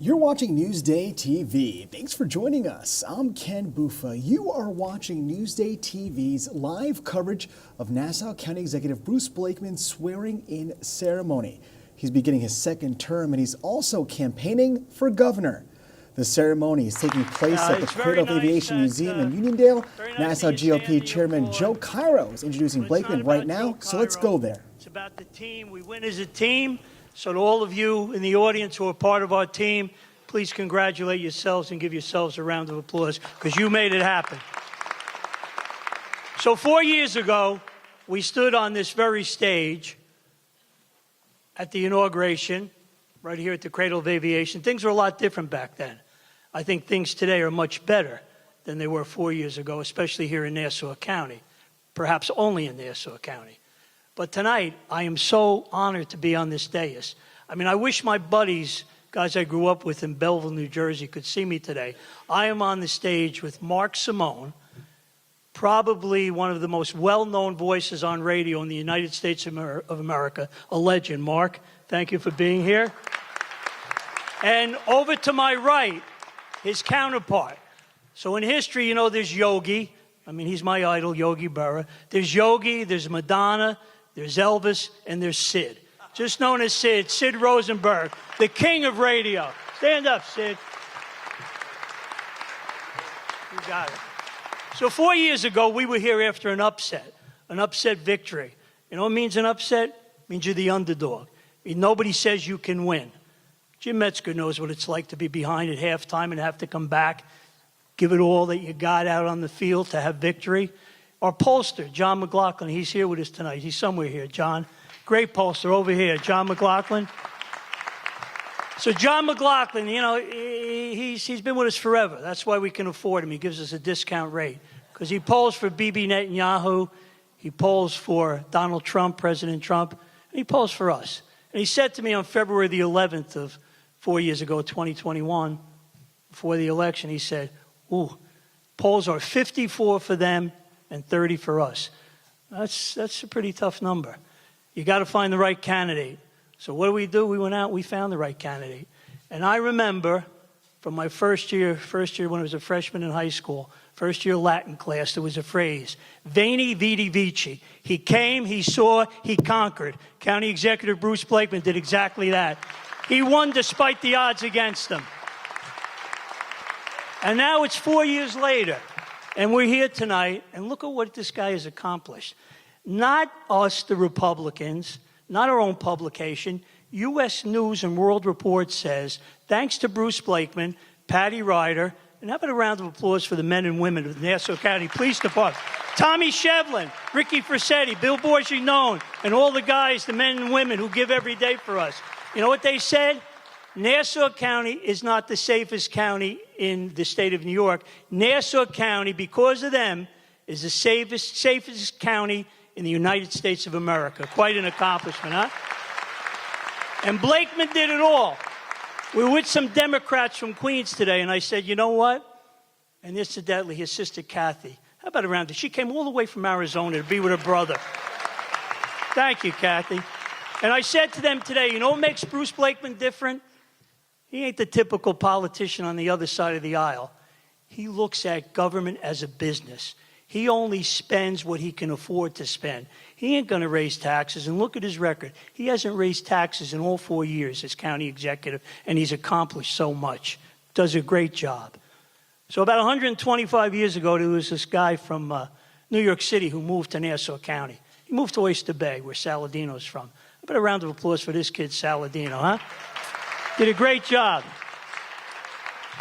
You're watching Newsday TV. Thanks for joining us. I'm Ken Bufa. You are watching Newsday TV's live coverage of Nassau County Executive Bruce Blakeman's swearing-in ceremony. He's beginning his second term, and he's also campaigning for governor. The ceremony is taking place at the Cradle of Aviation Museum in Uniondale. Nassau GOP Chairman Joe Cairo is introducing Blakeman right now, so let's go there. It's about the team. We win as a team. So to all of you in the audience who are part of our team, please congratulate yourselves and give yourselves a round of applause because you made it happen. So 4 years ago, we stood on this very stage at the inauguration, right here at the Cradle of Aviation. Things were a lot different back then. I think things today are much better than they were 4 years ago, especially here in Nassau County, perhaps only in Nassau County. But tonight, I am so honored to be on this dais. I mean, I wish my buddies, guys I grew up with in Belleville, New Jersey, could see me today. I am on the stage with Mark Simone, probably one of the most well-known voices on radio in the United States of America, a legend. Mark, thank you for being here. And over to my right, his counterpart. So in history, you know, there's Yogi. I mean, he's my idol, Yogi Berra. There's Yogi, there's Madonna, there's Elvis, and there's Sid. Just known as Sid, Sid Rosenberg, the king of radio. Stand up, Sid. You got it. So 4 years ago, we were here after an upset victory. You know what means an upset? It means you're the underdog. I mean, nobody says you can win. Jim Metzger knows what it's like to be behind at halftime and have to come back, give it all that you got out on the field to have victory. Our pollster, John McLaughlin, he's here with us tonight. He's somewhere here, John. Great pollster over here, John McLaughlin. So John McLaughlin, you know, he's been with us forever. That's why we can afford him. He gives us a discount rate because he polls for Bibi Netanyahu. He polls for Donald Trump, President Trump, and he polls for us. And he said to me on February the 11th of 4 years ago, 2021, before the election, he said, ooh, polls are 54 for them and 30 for us. That's a pretty tough number. You got to find the right candidate. So what do? We went out, we found the right candidate. And I remember from my first year when I was a freshman in high school, first year Latin class, there was a phrase, Veni Vidi Vici. He came, he saw, he conquered. County Executive Bruce Blakeman did exactly that. He won despite the odds against him. And now it's 4 years later, and we're here tonight, and look at what this guy has accomplished. Not us, the Republicans, not our own publication. U.S. News and World Report says, thanks to Bruce Blakeman, Patty Ryder, and how about a round of applause for the men and women of the Nassau County Police Department, Tommy Shevlin, Ricky Frasetti, Bill Borgignone, and all the guys, the men and women who give every day for us. You know what they said? Nassau County is not the safest county in the state of New York. Nassau County, because of them, is the safest county in the United States of America. Quite an accomplishment, huh? And Blakeman did it all. We were with some Democrats from Queens today, and I said, you know what? And incidentally, his sister Kathy, how about a round of, she came all the way from Arizona to be with her brother. Thank you, Kathy. And I said to them today, you know what makes Bruce Blakeman different? He ain't the typical politician on the other side of the aisle. He looks at government as a business. He only spends what he can afford to spend. He ain't going to raise taxes. And look at his record. He hasn't raised taxes in all 4 years as county executive, and he's accomplished so much. Does a great job. So about 125 years ago, there was this guy from New York City who moved to Nassau County. He moved to Oyster Bay, where Saladino's from. How about a round of applause for this kid, Saladino, huh? Did a great job.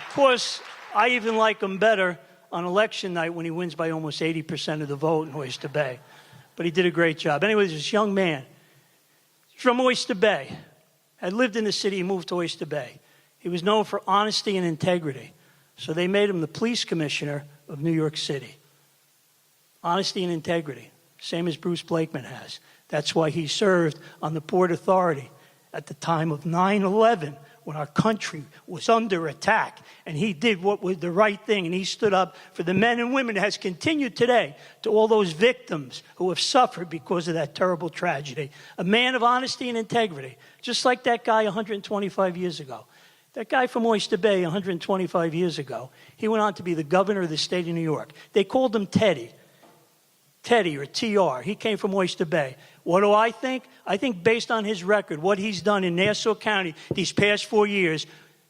Of course, I even like him better on election night when he wins by almost 80% of the vote in Oyster Bay. But he did a great job. Anyway, there's this young man from Oyster Bay, had lived in the city, he moved to Oyster Bay. He was known for honesty and integrity. So they made him the police commissioner of New York City. Honesty and integrity, same as Bruce Blakeman has. That's why he served on the Port Authority at the time of 9/11, when our country was under attack, and he did what was the right thing, and he stood up for the men and women that has continued today to all those victims who have suffered because of that terrible tragedy. A man of honesty and integrity, just like that guy 125 years ago. That guy from Oyster Bay 125 years ago, he went on to be the governor of the state of New York. They called him Teddy or TR. He came from Oyster Bay. What do I think? I think based on his record, what he's done in Nassau County these past 4 years,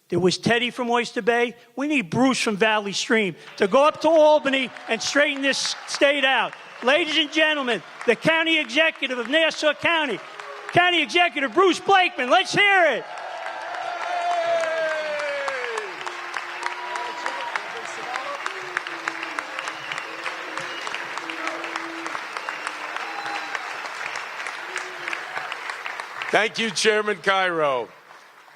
there was Teddy from Oyster Bay. We need Bruce from Valley Stream to go up to Albany and straighten this state out. Ladies and gentlemen, the county executive of Nassau County, County Executive Bruce Blakeman. Let's hear it. Thank you, Chairman Cairo.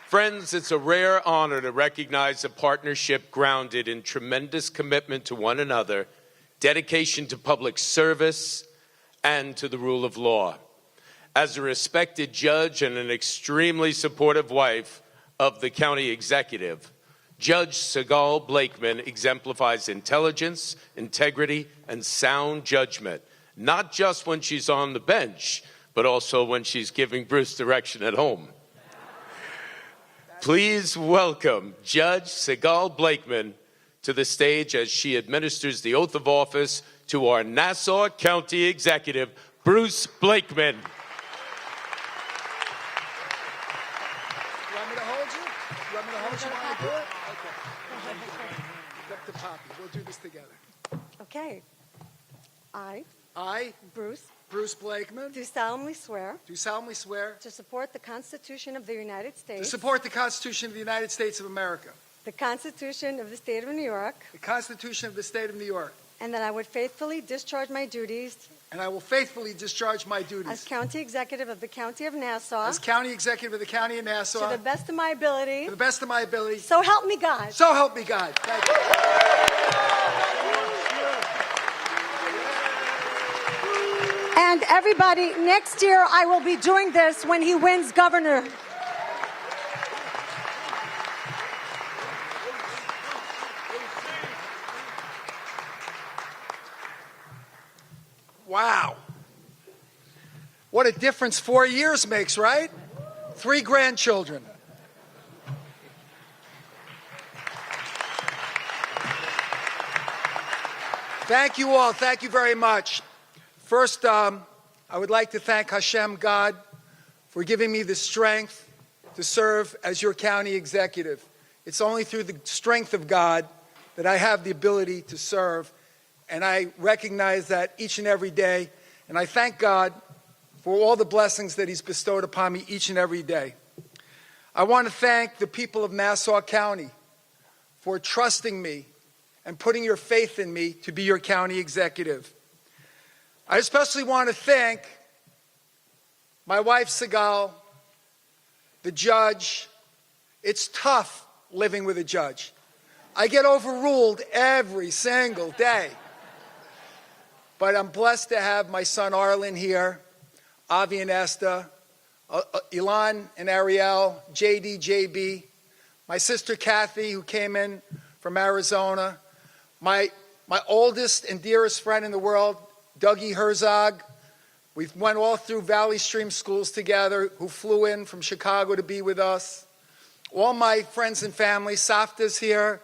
Friends, it's a rare honor to recognize a partnership grounded in tremendous commitment to one another, dedication to public service, and to the rule of law. As a respected judge and an extremely supportive wife of the county executive, Judge Segal Blakeman exemplifies intelligence, integrity, and sound judgment, not just when she's on the bench, but also when she's giving Bruce direction at home. Please welcome Judge Segal Blakeman to the stage as she administers the oath of office to our Nassau County Executive, Bruce Blakeman. You want me to hold you? You want me to hold you while I do it? Okay. Up to Poppy. We'll do this together. Okay. I, Bruce Blakeman, do solemnly swear do solemnly swear to support the Constitution of the United to States, support the Constitution of the United States of America, the Constitution of the State of New York, the Constitution of the State of New York, and that I would faithfully discharge my duties and I will faithfully discharge my duties as County Executive of the County of Nassau as County Executive of the County of Nassau to the best of my ability. to the best of my ability. So help me God. So help me God. Thank you. And everybody, next year I will be doing this when he wins governor. Wow. What a difference 4 years makes, right? 3 grandchildren. Thank you all. Thank you very much. First, I would like to thank Hashem, God, for giving me the strength to serve as your county executive. It's only through the strength of God that I have the ability to serve, and I recognize that each and every day, and I thank God for all the blessings that He's bestowed upon me each and every day. I want to thank the people of Nassau County for trusting me and putting your faith in me to be your county executive. I especially want to thank my wife, Segal, the judge. It's tough living with a judge. I get overruled every single day. But I'm blessed to have my son Arlen here, Avi and Esther, Ilan and Ariel, JD, JB, my sister Kathy, who came in from Arizona, my oldest and dearest friend in the world, Dougie Herzog. We went all through Valley Stream schools together, who flew in from Chicago to be with us. All my friends and family, Safta's here.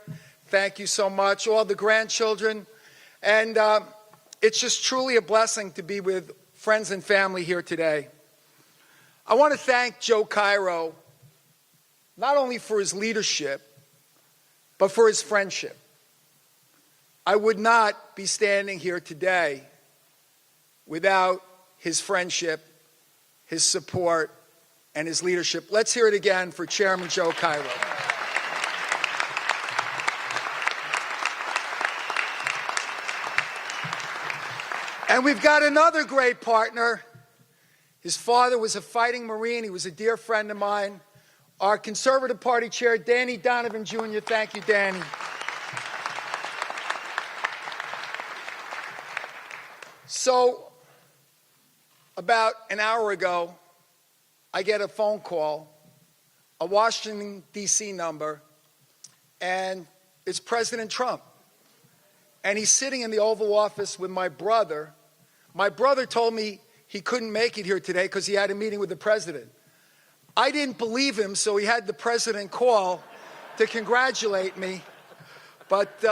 Thank you so much. All the grandchildren. And it's just truly a blessing to be with friends and family here today. I want to thank Joe Cairo, not only for his leadership, but for his friendship. I would not be standing here today without his friendship, his support, and his leadership. Let's hear it again for Chairman Joe Cairo. And we've got another great partner. His father was a fighting Marine. He was a dear friend of mine. Our Conservative Party Chair, Danny Donovan Jr. Thank you, Danny. So, about an hour ago, I get a phone call, a Washington, D.C. number, and it's President Trump. And he's sitting in the Oval Office with my brother. My brother told me he couldn't make it here today because he had a meeting with the president. I didn't believe him, so he had the president call to congratulate me, but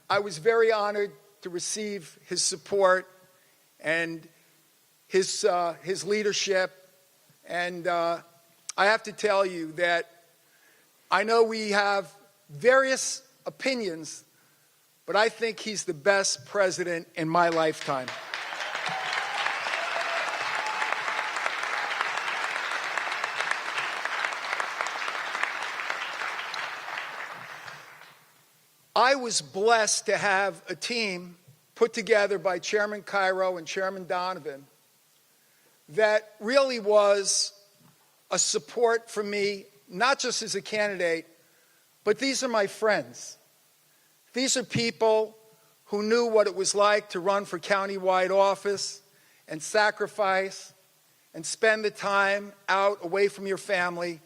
I was very honored to receive his support and his leadership. And I have to tell you that I know we have various opinions, but I think he's the best president in my lifetime. I was blessed to have a team put together by Chairman Cairo and Chairman Donovan that really was a support for me, not just as a candidate, but these are my friends. These are people who knew what it was like to run for county-wide office and sacrifice and spend the time out away from your family,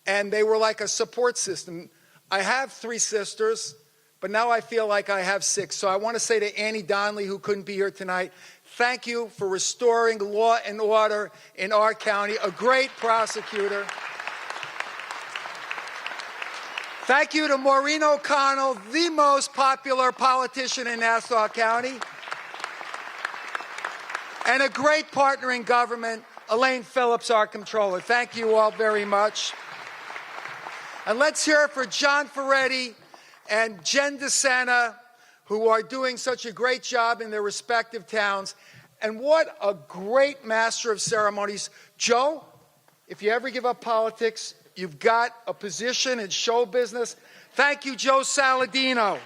and they were like a support system. I have 3 sisters, but now I feel like I have 6. So I want to say to Annie Donnelly, who couldn't be here tonight, thank you for restoring law and order in our county, a great prosecutor. Thank you to Maureen O'Connell, the most popular politician in Nassau County, and a great partner in government, Elaine Phillips, our controller. Thank you all very much. And let's hear it for John Ferretti and Jen DeSena, who are doing such a great job in their respective towns. And what a great master of ceremonies. Joe, if you ever give up politics, you've got a position in show business. Thank you, Joe Saladino.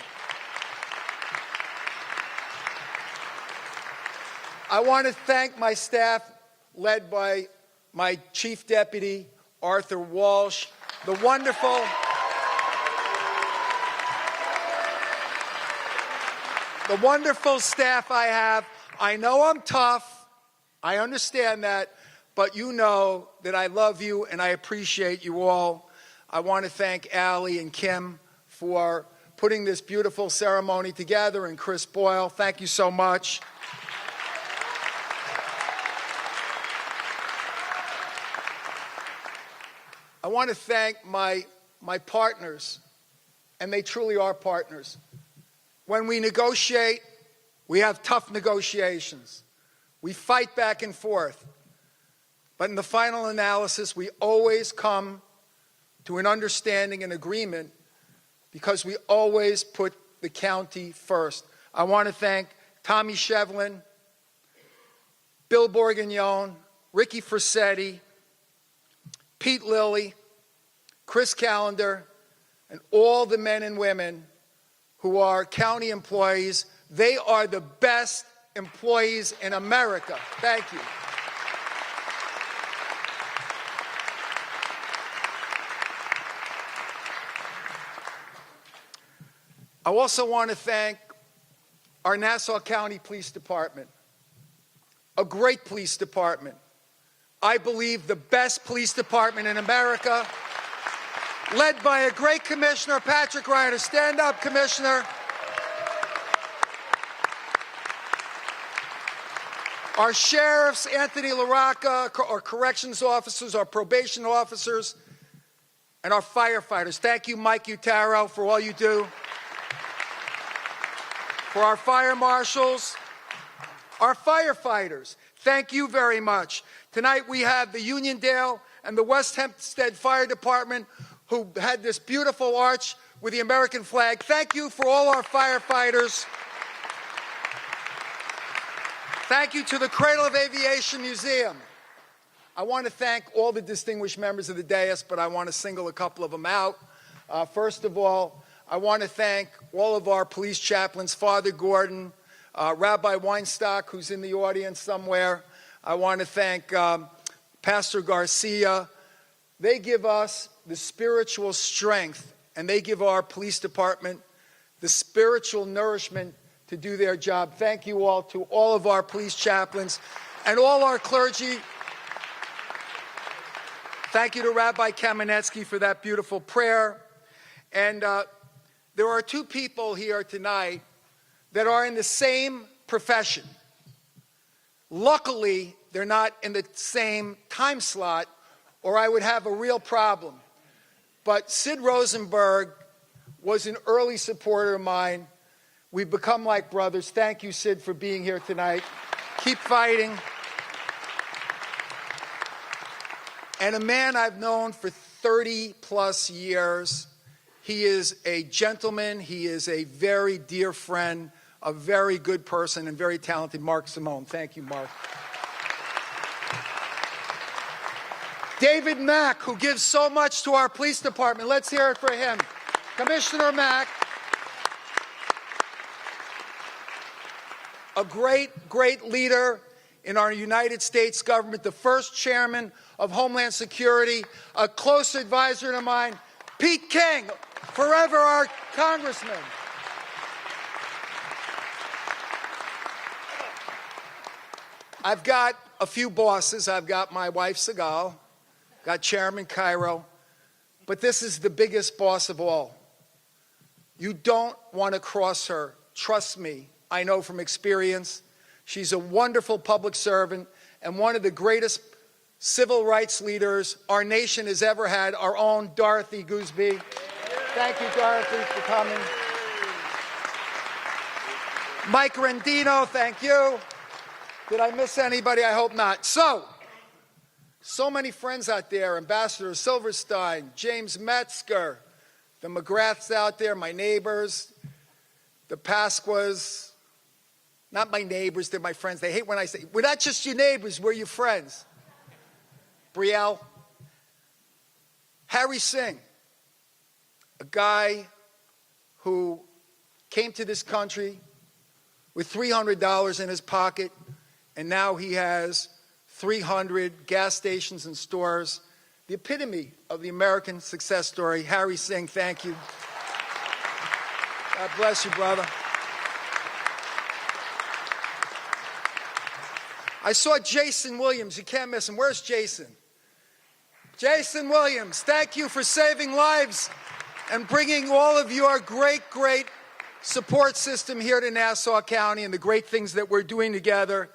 I want to thank my staff, led by my Chief Deputy, Arthur Walsh, the wonderful staff I have. I know I'm tough. I understand that. But you know that I love you and I appreciate you all. I want to thank Allie and Kim for putting this beautiful ceremony together, and Chris Boyle. Thank you so much. I want to thank my partners, and they truly are partners. When we negotiate, we have tough negotiations. We fight back and forth. But in the final analysis, we always come to an understanding and agreement because we always put the county first. I want to thank Tommy Shevlin, Bill Borgignon, Ricky Frassetti, Pete Lilly, Chris Callender, and all the men and women who are county employees. They are the best employees in America. Thank you. I also want to thank our Nassau County Police Department, a great police department. I believe the best police department in America, led by a great commissioner, Patrick Reiner. Stand up, Commissioner. Our sheriffs, Anthony LaRocca, our corrections officers, our probation officers, and our firefighters. Thank you, Mike Utaro, for all you do. For our fire marshals, our firefighters, thank you very much. Tonight we have the Uniondale and the West Hempstead Fire Department who had this beautiful arch with the American flag. Thank you for all our firefighters. Thank you to the Cradle of Aviation Museum. I want to thank all the distinguished members of the dais, but I want to single a couple of them out. First of all, I want to thank all of our police chaplains, Father Gordon, Rabbi Weinstock, who's in the audience somewhere. I want to thank Pastor Garcia. They give us the spiritual strength, and they give our police department the spiritual nourishment to do their job. Thank you all, to all of our police chaplains and all our clergy. Thank you to Rabbi Kamenetsky for that beautiful prayer. And there are 2 people here tonight that are in the same profession. Luckily, they're not in the same time slot, or I would have a real problem. But Sid Rosenberg was an early supporter of mine. We've become like brothers. Thank you, Sid, for being here tonight. Keep fighting. And a man I've known for 30 plus years. He is a gentleman. He is a very dear friend, a very good person, and very talented, Mark Simone. Thank you, Mark. David Mack, who gives so much to our police department. Let's hear it for him. Commissioner Mack. A great, great leader in our United States government, the first chairman of Homeland Security, a close advisor to mine, Pete King, forever our congressman. I've got a few bosses. I've got my wife, Sigal, got Chairman Cairo, but this is the biggest boss of all. You don't want to cross her. Trust me, I know from experience. She's a wonderful public servant and one of the greatest civil rights leaders our nation has ever had, our own Dorothy Gooseby. Thank you, Dorothy, for coming. Mike Rendino, thank you. Did I miss anybody? I hope not. So many friends out there, Ambassador Silverstein, James Metzger, the McGraths out there, my neighbors, the Pasquas, not my neighbors, they're my friends. They hate when I say, we're not just your neighbors, we're your friends. Brielle, Harry Singh, a guy who came to this country with $300 in his pocket, and now he has 300 gas stations and stores. The epitome of the American success story. Harry Singh, thank you. God bless you, brother. I saw Jason Williams. You can't miss him. Where's Jason? Jason Williams, thank you for saving lives and bringing all of your great, great support system here to Nassau County and the great things that we're doing together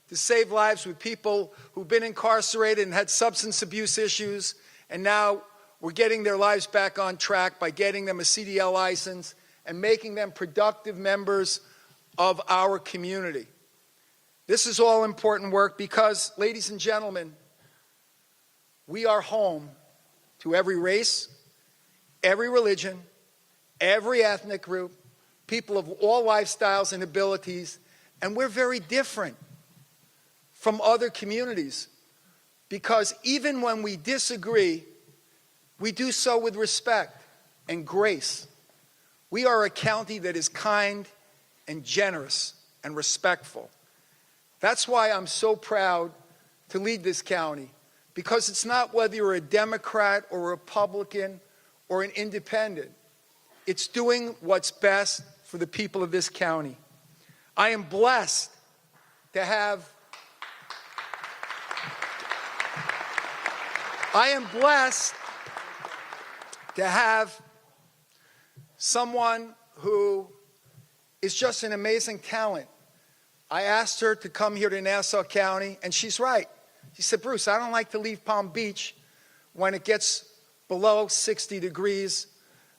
to save lives with people who've been incarcerated and had substance abuse issues, and now we're getting their lives back on track by getting them a CDL license and making them productive members of our community. This is all important work because, ladies and gentlemen, we are home to every race, every religion, every ethnic group, people of all lifestyles and abilities, and we're very different from other communities because even when we disagree, we do so with respect and grace. We are a county that is kind and generous and respectful. That's why I'm so proud to lead this county, because it's not whether you're a Democrat or a Republican or an independent. It's doing what's best for the people of this county. I am blessed to have someone who is just an amazing talent. I asked her to come here to Nassau County, and she's right. She said, Bruce, I don't like to leave Palm Beach when it gets below 60 degrees.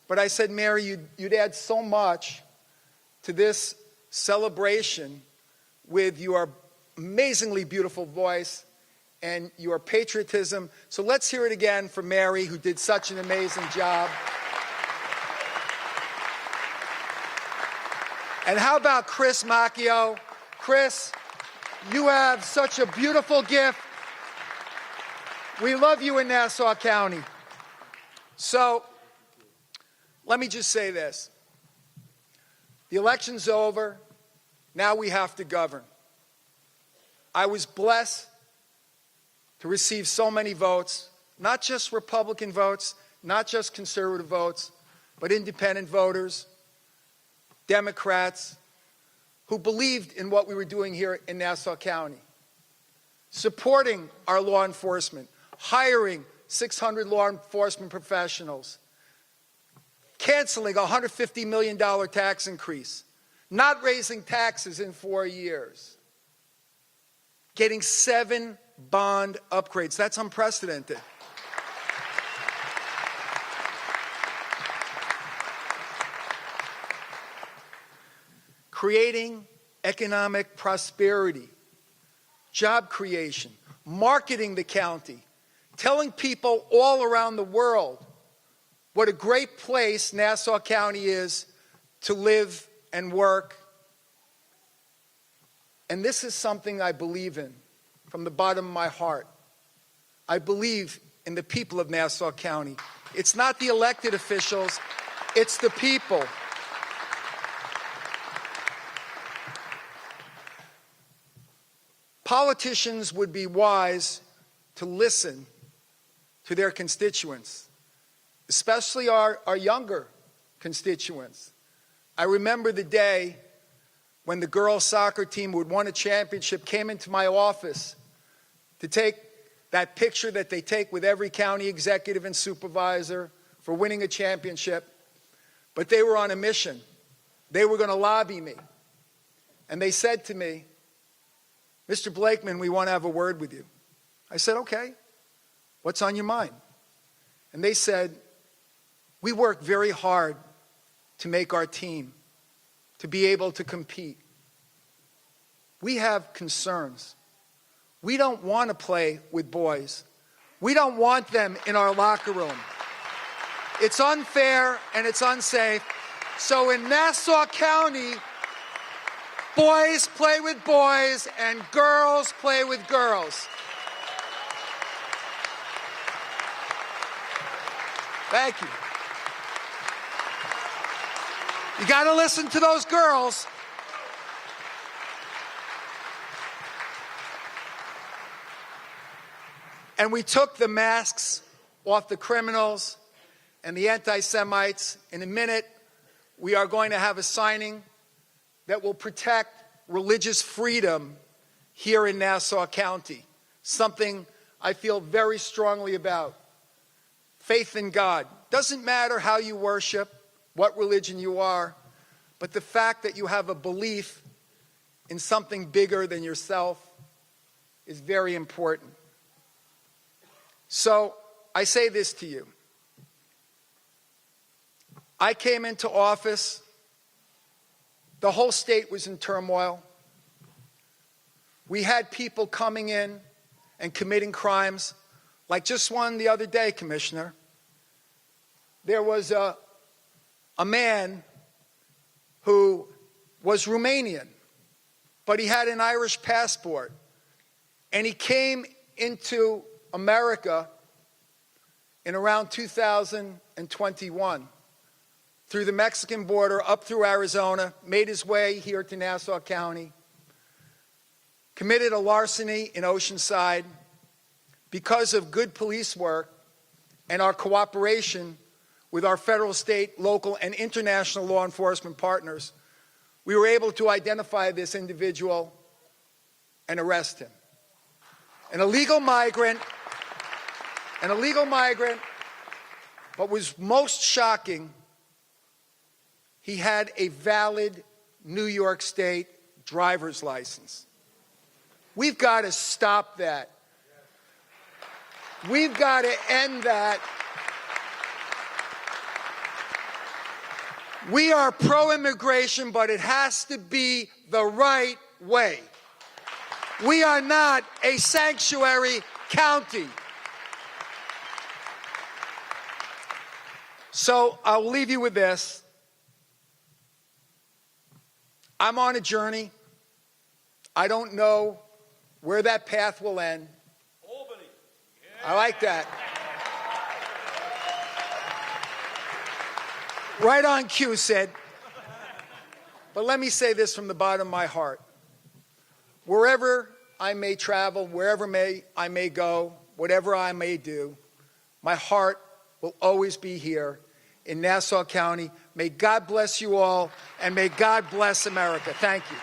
But I said, Mary, you'd add so much to this celebration with your amazingly beautiful voice and your patriotism. So let's hear it again for Mary, who did such an amazing job. And how about Chris Macchio? Chris, you have such a beautiful gift. We love you in Nassau County. So let me just say this. The election's over. Now we have to govern. I was blessed to receive so many votes, not just Republican votes, not just conservative votes, but independent voters, Democrats, who believed in what we were doing here in Nassau County, supporting our law enforcement, hiring 600 law enforcement professionals, canceling a $150 million tax increase, not raising taxes in 4 years, getting 7 bond upgrades. That's unprecedented. creating economic prosperity, job creation, marketing the county, telling people all around the world what a great place Nassau County is to live and work. And this is something I believe in from the bottom of my heart. I believe in the people of Nassau County. It's not the elected officials, it's the people. Politicians would be wise to listen to their constituents, especially our younger constituents. I remember the day when the girls' soccer team who had won a championship came into my office to take that picture that they take with every county executive and supervisor for winning a championship. But they were on a mission. They were going to lobby me. And they said to me, "Mr. Blakeman, we want to have a word with you." I said, "Okay, what's on your mind?" And they said, "We work very hard to make our team, to be able to compete. We have concerns. We don't want to play with boys. We don't want them in our locker room. It's unfair and it's unsafe. So in Nassau County, boys play with boys and girls play with girls." Thank you. You got to listen to those girls. And we took the masks off the criminals and the anti-Semites. In a minute, we are going to have a signing that will protect religious freedom here in Nassau County, something I feel very strongly about. Faith in God. Doesn't matter how you worship, what religion you are, but the fact that you have a belief in something bigger than yourself is very important. So I say this to you. I came into office, the whole state was in turmoil. We had people coming in and committing crimes, like just one the other day, Commissioner. There was a man who was Romanian, but he had an Irish passport, and he came into America in around 2021 through the Mexican border, up through Arizona, made his way here to Nassau County, committed a larceny in Oceanside. Because of good police work and our cooperation with our federal, state, local, and international law enforcement partners, we were able to identify this individual and arrest him. An illegal migrant, but was most shocking, he had a valid New York State driver's license. We've got to stop that. We've got to end that. We are pro-immigration, but it has to be the right way. We are not a sanctuary county. So I'll leave you with this. I'm on a journey. I don't know where that path will end. Albany. Yeah. I like that. Right on cue, Sid. But let me say this from the bottom of my heart. Wherever I may travel, wherever I may go, whatever I may do, my heart will always be here in Nassau County. May God bless you all, and may God bless America. Thank you.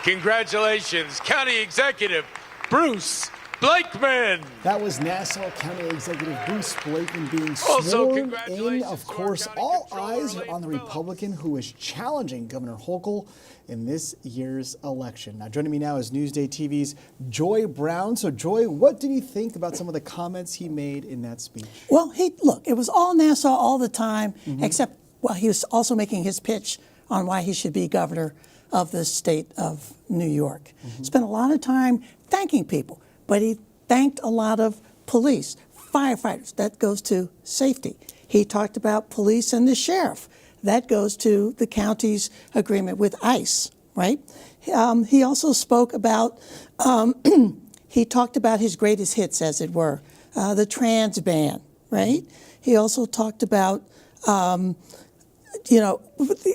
Congratulations, County Executive Bruce Blakeman. That was Nassau County Executive Bruce Blakeman being Also, sworn in. congratulations Of to our course, county all controller, eyes are Elaine on the Phillips. Republican who is challenging Governor Hochul in this year's election. Now, joining me now is Newsday TV's Joy Brown. So, Joy, what did you think about some of the comments he made in that speech? Well, look, it was all Nassau all the time, except, well, he was also making his pitch on why he should be governor of the state of New York. Spent a lot of time thanking people, but he thanked a lot of police, firefighters. That goes to safety. He talked about police and the sheriff. That goes to the county's agreement with ICE, right? He also spoke about, he talked about his greatest hits, as it were, the trans ban, right? He also talked about, you know,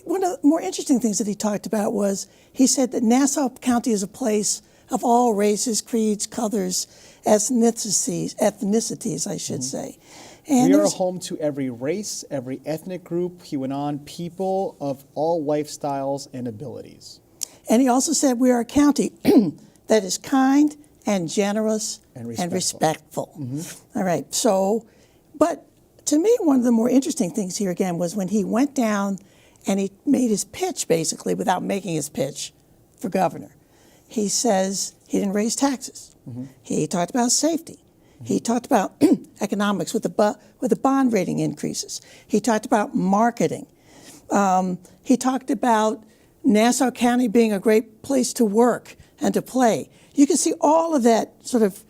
one of the more interesting things that he talked about was he said that Nassau County is a place of all races, creeds, colors, ethnicities, I should say. And We are there's- home to every race, every ethnic group. He went on, people of all lifestyles and abilities. And he also said we are a county that is kind and generous And and respectful. respectful. All right. So, but to me, one of the more interesting things here again was when he went down and he made his pitch basically without making his pitch for governor. He says he didn't raise taxes. He talked about safety. He talked about economics with the bond rating increases. He talked about marketing. He talked about Nassau County being a great place to work and to play. You can see all of that sort of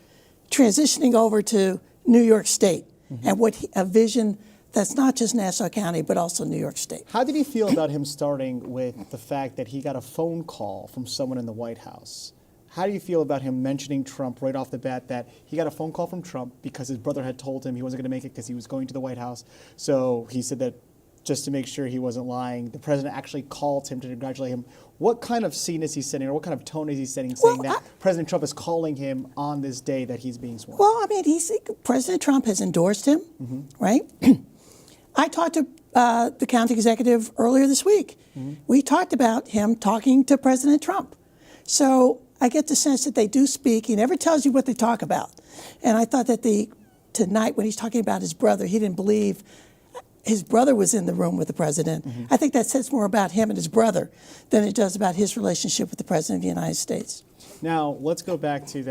transitioning over to New York State and a vision that's not just Nassau County, but also New York State. How did he feel about him starting with the fact that he got a phone call from someone in the White House? How do you feel about him mentioning Trump right off the bat, that he got a phone call from Trump because his brother had told him he wasn't going to make it because he was going to the White House? So he said that just to make sure he wasn't lying, the president actually called him to congratulate him. What kind of scene is he setting, or what kind of tone is he setting, saying Well, that President Trump is calling him on this day that he's being sworn? Well, I mean, President Trump has endorsed him, right? I talked to the county executive earlier this week. We talked about him talking to President Trump. So I get the sense that they do speak. He never tells you what they talk about. And I thought that tonight when he's talking about his brother, he didn't believe his brother was in the room with the president. I think that says more about him and his brother than it does about his relationship with the president of the United States. Now, let's go back to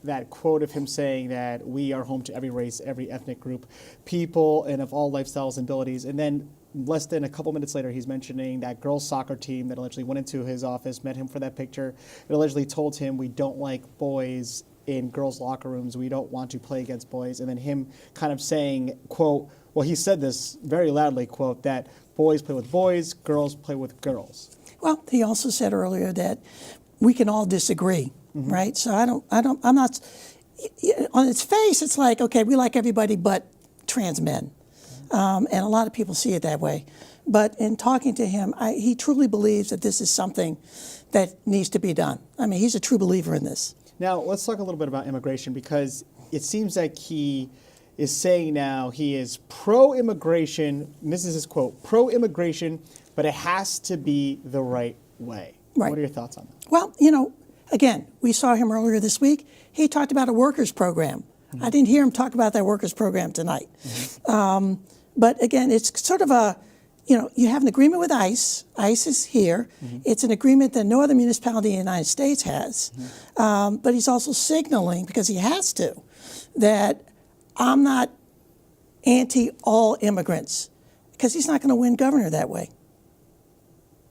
that quote of him saying that we are home to every race, every ethnic group, people, and of all lifestyles and abilities. And then less than a couple minutes later, he's mentioning that girls' soccer team that allegedly went into his office, met him for that picture, and allegedly told him we don't like boys in girls' locker rooms. We don't want to play against boys. And then him kind of saying, quote, well, he said this very loudly, quote, that boys play with boys, girls play with girls. Well, he also said earlier that we can all disagree, right? So I'm not, on its face, it's like, okay, we like everybody but trans men. And a lot of people see it that way. But in talking to him, he truly believes that this is something that needs to be done. I mean, he's a true believer in this. Now, let's talk a little bit about immigration, because it seems like he is saying now he is pro-immigration, and this is his quote, pro-immigration, but it has to be the right way. Right. What are your thoughts on that? Well, you know, again, we saw him earlier this week. He talked about a workers program. I didn't hear him talk about that workers program tonight. But again, it's sort of you have an agreement with ICE. ICE is here. It's an agreement that no other municipality in the United States has. But he's also signaling, because he has to, that I'm not anti all immigrants, because he's not going to win governor that way.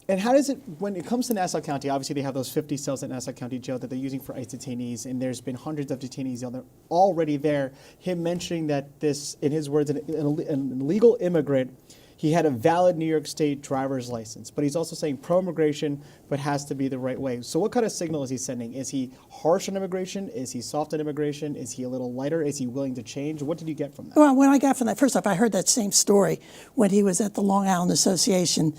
And how does it, when it comes to Nassau County, obviously they have those 50 cells at Nassau County Jail that they're using for ICE detainees, and there's been hundreds of detainees already there. Him mentioning that this, in his words, an illegal immigrant, he had a valid New York State driver's license, but he's also saying pro-immigration, but has to be the right way. So what kind of signal is he sending? Is he harsh on immigration? Is he soft on immigration? Is he a little lighter? Is he willing to change? What did you get from that? Well, what I got from that, first off, I heard that same story when he was at the Long Island Association,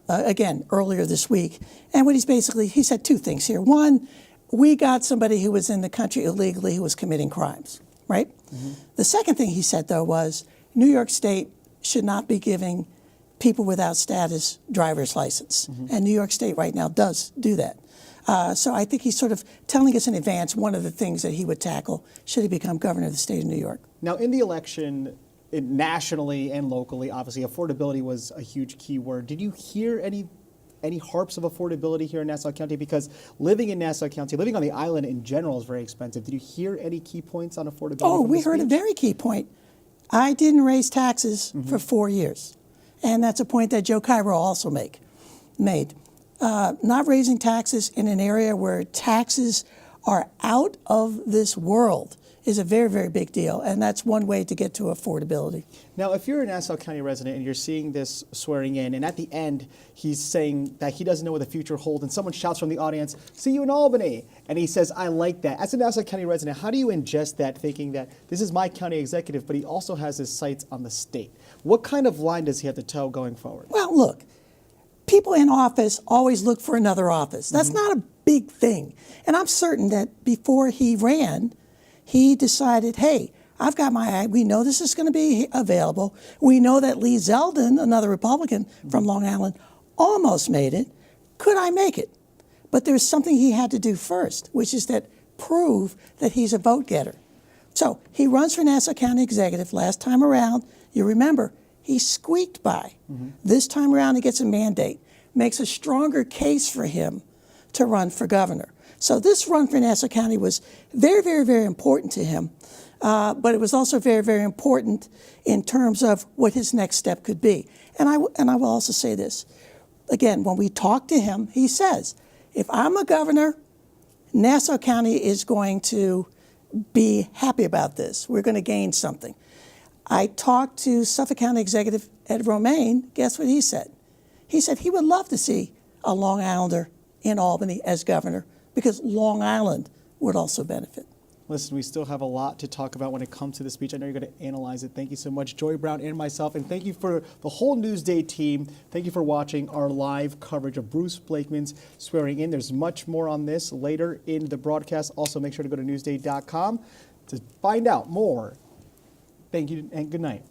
again, earlier this week. And what he said two things here. One, we got somebody who was in the country illegally who was committing crimes, right? The second thing he said, though, was New York State should not be giving people without status driver's license. And New York State right now does do that. So I think he's sort of telling us in advance one of the things that he would tackle should he become governor of the state of New York. Now, in the election, nationally and locally, obviously, affordability was a huge key word. Did you hear any harps of affordability here in Nassau County? Because living in Nassau County, living on the island in general is very expensive. Did you hear any key points on affordability? Oh, from we the heard a speech? very key point. I didn't raise taxes for 4 years. And that's a point that Joe Cairo also made. Not raising taxes in an area where taxes are out of this world is a very, very big deal. And that's one way to get to affordability. Now, if you're a Nassau County resident and you're seeing this swearing in, and at the end, he's saying that he doesn't know what the future holds, and someone shouts from the audience, "See you in Albany," and he says, "I like that." As a Nassau County resident, how do you ingest that, thinking that this is my county executive, but he also has his sights on the state? What kind of line does he have to toe going forward? Well, look, people in office always look for another office. That's not a big thing. And I'm certain that before he ran, he decided, hey, I've got we know this is going to be available. We know that Lee Zeldin, another Republican from Long Island, almost made it. Could I make it? But there's something he had to do first, which is that prove that he's a vote getter. So he runs for Nassau County Executive. Last time around, you remember, he squeaked by. This time around, he gets a mandate, makes a stronger case for him to run for governor. So this run for Nassau County was very, very, very important to him. But it was also very, very important in terms of what his next step could be. And I will also say this. Again, when we talk to him, he says, if I'm a governor, Nassau County is going to be happy about this. We're going to gain something. I talked to Suffolk County Executive Ed Romaine. Guess what he said? He said he would love to see a Long Islander in Albany as governor because Long Island would also benefit. Listen, we still have a lot to talk about when it comes to the speech. I know you're going to analyze it. Thank you so much, Joy Brown and myself. And thank you for the whole Newsday team. Thank you for watching our live coverage of Bruce Blakeman's swearing in. There's much more on this later in the broadcast. Also, make sure to go to newsday.com to find out more. Thank you and good night.